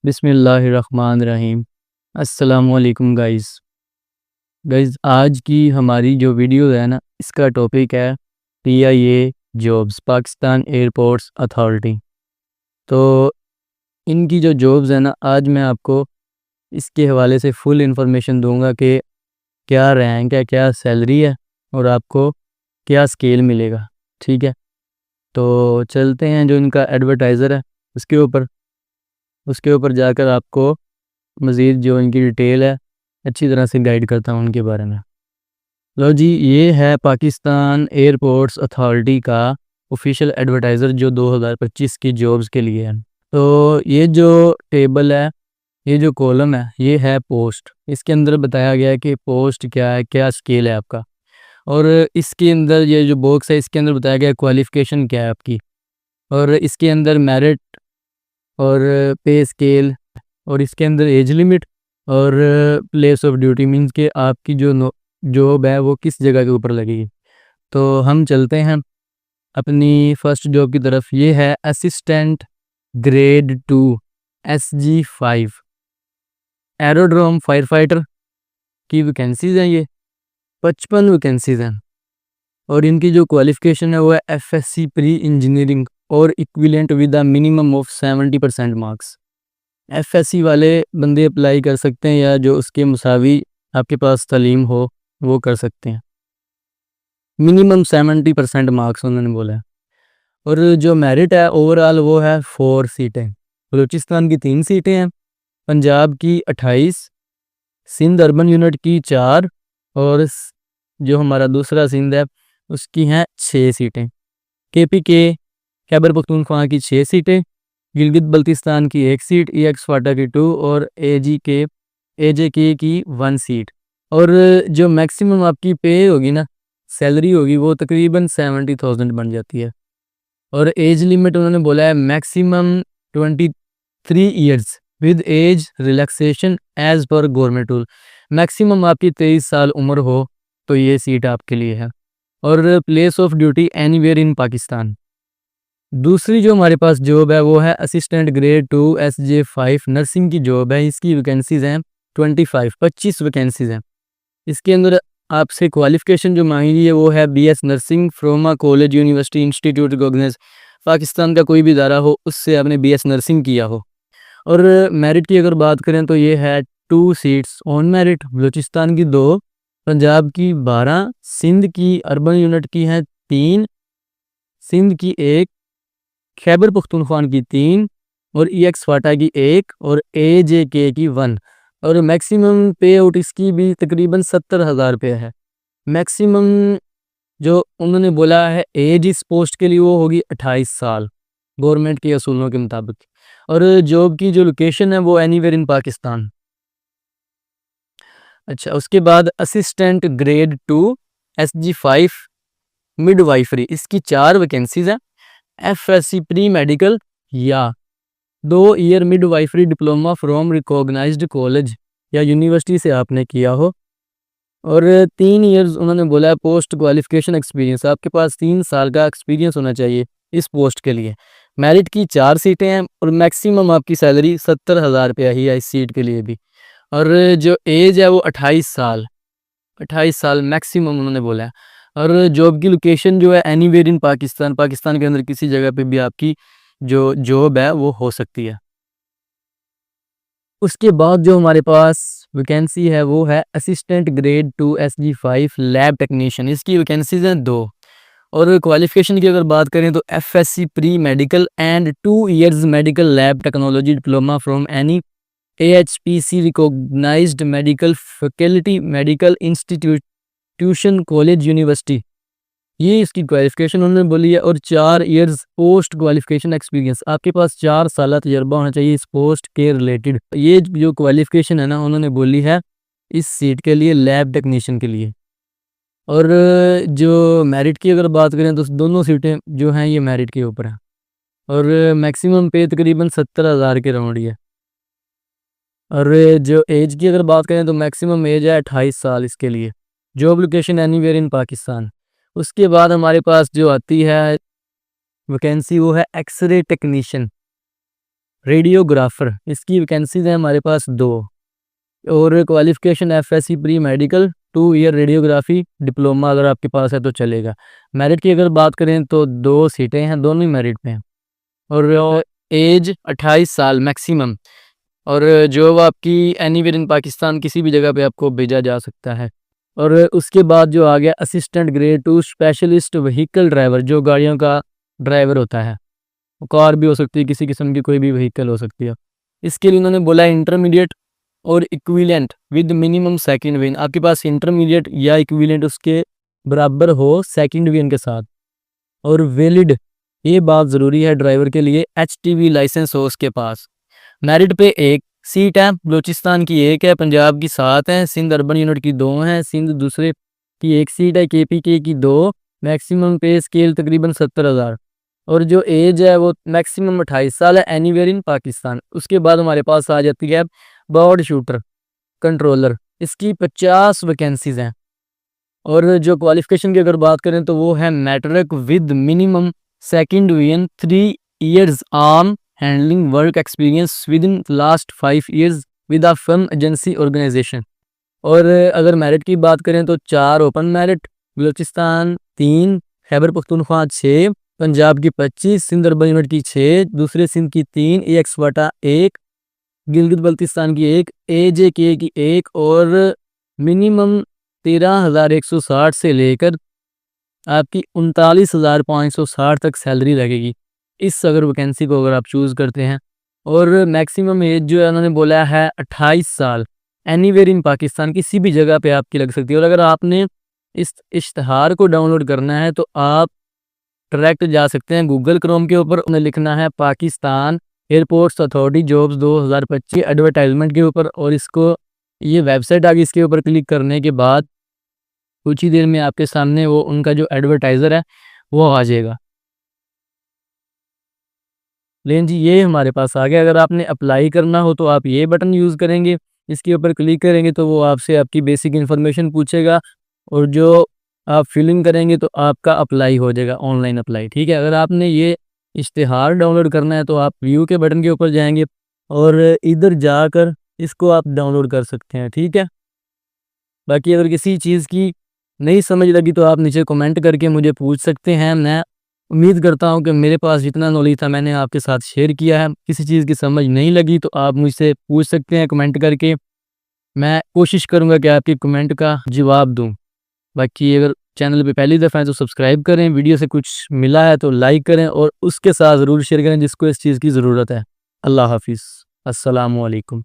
बिस्मिल्लाहिर्रहमानिर्रहीम। अस्सलामुअलैकुम गाइज़ आज की हमारी जो वीडियो है ना, इसका टॉपिक है PIA jobs, Pakistan airports authority. तो इनकी जो जॉब्स है ना, आज मैं आपको इसके हवाले से फुल इंफॉर्मेशन दूंगा कि क्या रैंक है, क्या सैलरी है और आपको क्या स्केल मिलेगा। ठीक है, तो चलते हैं जो इनका एडवर्टाइज़र है उसके ऊपर जाकर आपको मज़ीद जो इनकी डिटेल है अच्छी तरह से गाइड करता हूँ उनके बारे में। लो जी, ये है पाकिस्तान एयरपोर्ट्स अथॉरिटी का ऑफिशियल एडवर्टाइज़र जो 2025 की जॉब्स के लिए है। तो ये जो टेबल है, ये जो कॉलम है, ये है पोस्ट। इसके अंदर बताया गया है कि पोस्ट क्या है, क्या स्केल है आपका। और इसके अंदर ये जो बॉक्स है, इसके अंदर बताया गया है क्वालिफ़िकेशन क्या है आपकी। और इसके अंदर मेरिट और पे स्केल, और इसके अंदर एज लिमिट और प्लेस ऑफ ड्यूटी, मीन्स के आपकी जो जॉब है वो किस जगह के ऊपर लगेगी। तो हम चलते हैं अपनी फ़र्स्ट जॉब की तरफ। ये है assistant grade 2 SG5 aerodrome fire fighter की वैकेंसीज़ हैं। ये 55 वैकेंसीज़ हैं और इनकी जो क्वालिफ़िकेशन है वो है FSC प्री इंजीनियरिंग और equivalent with a minimum of 70% marks. FSC वाले बंदे अप्लाई कर सकते हैं या जो उसके मुसावी आपके पास तालीम हो वो कर सकते हैं। मिनिमम 70% मार्क्स उन्होंने बोला है। और जो मेरिट है ओवरऑल वो है 4 सीटें। बलूचिस्तान की 3 सीटें हैं, पंजाब की 28, सिंध अर्बन यूनिट की 4 और जो हमारा दूसरा सिंध है उसकी हैं 6 सीटें। KPK खैबर पख्तूनख्वा की 6 सीटें, गिलगित बल्तिस्तान की 1 सीट, EX फाटा की 2 और AJK की 1 सीट। और जो मैक्सिमम आपकी पे होगी ना, सैलरी होगी, वो तकरीबन 70,000 बन जाती है। और एज लिमिट उन्होंने बोला है maximum 23 years with age relaxation as per government rule. Maximum आपकी 23 साल उम्र हो तो ये सीट आपके लिए है। और place of duty anywhere in Pakistan. दूसरी जो हमारे पास जॉब है वो है असिस्टेंट ग्रेड 2 SJ5 नर्सिंग की जॉब है। इसकी वैकेंसीज हैं 25 वैकेंसीज हैं। इसके अंदर आपसे क्वालिफ़िकेशन जो मांगी है वो है BS nursing from college university institute recognise. Pakistan का कोई भी इदारा हो उससे आपने BS नर्सिंग किया हो। और मेरिट की अगर बात करें तो ये है 2 सीट्स ऑन मेरिट, बलूचिस्तान की 2, पंजाब की 12, सिंध की अर्बन यूनिट की हैं 3, सिंध की 1, खैबर पख्तूनख्वा की 3 और EX फाटा की 1 और AJK की 1। और मैक्सिमम पे आउट इसकी भी तकरीबन 70,000 रुपये है। मैक्सिमम जो उन्होंने बोला है एज इस पोस्ट के लिए वो होगी 28 साल गवर्नमेंट के असूलों के मुताबिक। और जॉब की जो लोकेशन है वो एनीवेयर इन पाकिस्तान। अच्छा, उसके बाद असिस्टेंट ग्रेड 2 SG5 मिडवाइफरी, इसकी 4 वैकेंसीज हैं। FSC प्री मेडिकल या 2 year midwifery diploma from recognised college या यूनिवर्सिटी से आपने किया हो। और 3 ईयर्स उन्होंने बोला है पोस्ट क्वालिफिकेशन एक्सपीरियंस, आपके पास 3 साल का एक्सपीरियंस होना चाहिए इस पोस्ट के लिए। मेरिट की 4 सीटें हैं और मैक्सिमम आपकी सैलरी 70,000 रुपया ही है इस सीट के लिए भी। और जो एज है वो 28 साल मैक्सिमम उन्होंने बोला है। और जॉब की लोकेशन जो है एनीवेयर इन पाकिस्तान, पाकिस्तान के अंदर किसी जगह पे भी आपकी जो जॉब है वो हो सकती है। उसके बाद जो हमारे पास वैकेंसी है वो है assistant grade 2 SG5 lab technician. इसकी वैकेंसीज हैं 2। और क्वालिफिकेशन की अगर बात करें तो FSC pre medical and 2 years medical lab technology diploma from any AHPC recognised medical faculty medical institution college university, ये इसकी क्वालिफिकेशन उन्होंने बोली है। और 4 ईयर्स पोस्ट क्वालिफिकेशन एक्सपीरियंस, आपके पास 4 साल तजर्बा होना चाहिए इस पोस्ट के रिलेटेड। ये जो क्वालिफिकेशन है ना उन्होंने बोली है इस सीट के लिए, लैब टेक्नीशियन के लिए। और जो मेरिट की अगर बात करें तो दोनों सीटें जो हैं ये मेरिट के ऊपर हैं। और मैक्सिमम पे तकरीबन 70,000 के राउंड ही है। और जो एज की अगर बात करें तो मैक्सिमम एज है 28 साल इसके लिए। Job location anywhere in Pakistan. उसके बाद हमारे पास जो आती है वैकेंसी वो है एक्सरे टेक्नीशियन। रेडियोग्राफर, इसकी वैकेंसीज हैं हमारे पास 2। और qualification FSc pre medical 2 year radiography diploma अगर आपके पास है तो चलेगा। मेरिट की अगर बात करें तो 2 सीटें हैं, दोनों ही मेरिट पे हैं। और एज 28 साल मैक्सिमम। और जो आपकी एनीवेयर इन पाकिस्तान किसी भी जगह पे आपको भेजा जा सकता है। और उसके बाद जो आ गया assistant grade 2 specialist vehicle driver, जो गाड़ियों का ड्राइवर होता है, कार भी हो सकती है, किसी किस्म की कोई भी व्हीकल हो सकती है। इसके लिए उन्होंने बोला इंटरमीडिएट और equivalent with minimum second division. आपके पास इंटरमीडिएट या इक्विवेलेंट उसके बराबर हो सेकंड डिवीजन के साथ। और वैलिड, ये बात ज़रूरी है ड्राइवर के लिए, एचटीवी लाइसेंस हो उसके पास। मेरिट पे 1 सीट है, बलूचिस्तान की 1 है, पंजाब की 7 है, सिंध अर्बन यूनिट की 2 हैं, सिंध दूसरे की 1 सीट है, केपीके की 2। मैक्सिमम पे स्केल तकरीबन 70,000। और जो एज है वो मैक्सिमम 28 साल है, एनीवेयर इन पाकिस्तान। उसके बाद हमारे पास आ जाती है बर्ड शूटर कंट्रोलर, इसकी 50 वैकेंसीज हैं। और जो क्वालिफिकेशन की अगर बात करें तो वो है matric with minimum second division, 3 years on handling work experience with in last 5 years with a firm agency organisation. और अगर मेरिट की बात करें तो 4 ओपन मेरिट, बलूचिस्तान 3, खैबर पख्तूनख्वा 6, पंजाब की 25, सिंध अर्बन यूनिट की 6, दूसरे सिंध की 3, AX/1, गिलगित बल्तिस्तान की 1, AJK की 1। और मिनिमम 13,160 से लेकर आपकी 39,560 तक सैलरी लगेगी इस अगर वैकेंसी को अगर आप चूज़ करते हैं। और मैक्सिमम एज जो है उन्होंने बोला है 28 साल, एनीवेयर इन पाकिस्तान किसी भी जगह पे आपकी लग सकती है। और अगर आपने इस इश्तहार को डाउनलोड करना है तो आप डायरेक्ट जा सकते हैं गूगल क्रोम के ऊपर, उन्हें लिखना है Pakistan airports authority jobs 2025 advertisement के ऊपर। और इसको ये वेबसाइट आ गई, इसके ऊपर क्लिक करने के बाद कुछ ही देर में आपके सामने वो उनका जो एडवर्टाइज़र है वो आ जाएगा। लेकिन जी ये हमारे पास आ गया। अगर आपने अप्लाई करना हो तो आप ये बटन यूज़ करेंगे, इसके ऊपर क्लिक करेंगे तो वो आपसे आपकी बेसिक इन्फॉर्मेशन पूछेगा और जो आप फिलिंग करेंगे तो आपका अप्लाई हो जाएगा, ऑनलाइन अप्लाई। ठीक है, अगर आपने ये इश्तिहार डाउनलोड करना है तो आप व्यू के बटन के ऊपर जाएंगे और इधर जाकर इसको आप डाउनलोड कर सकते हैं। ठीक है, बाकी अगर किसी चीज़ की नहीं समझ लगी तो आप नीचे कमेंट करके मुझे पूछ सकते हैं। मैं उम्मीद करता हूं कि मेरे पास जितना नॉलेज था मैंने आपके साथ शेयर किया है। किसी चीज़ की समझ नहीं लगी तो आप मुझसे पूछ सकते हैं कमेंट करके, मैं कोशिश करूंगा कि आपकी कमेंट का जवाब दूं। बाकी अगर चैनल पे पहली दफ़ा है तो सब्सक्राइब करें, वीडियो से कुछ मिला है तो लाइक करें और उसके साथ ज़रूर शेयर करें जिसको इस चीज़ की ज़रूरत है। अल्लाह हाफिज़, अस्सलामु अलैकुम।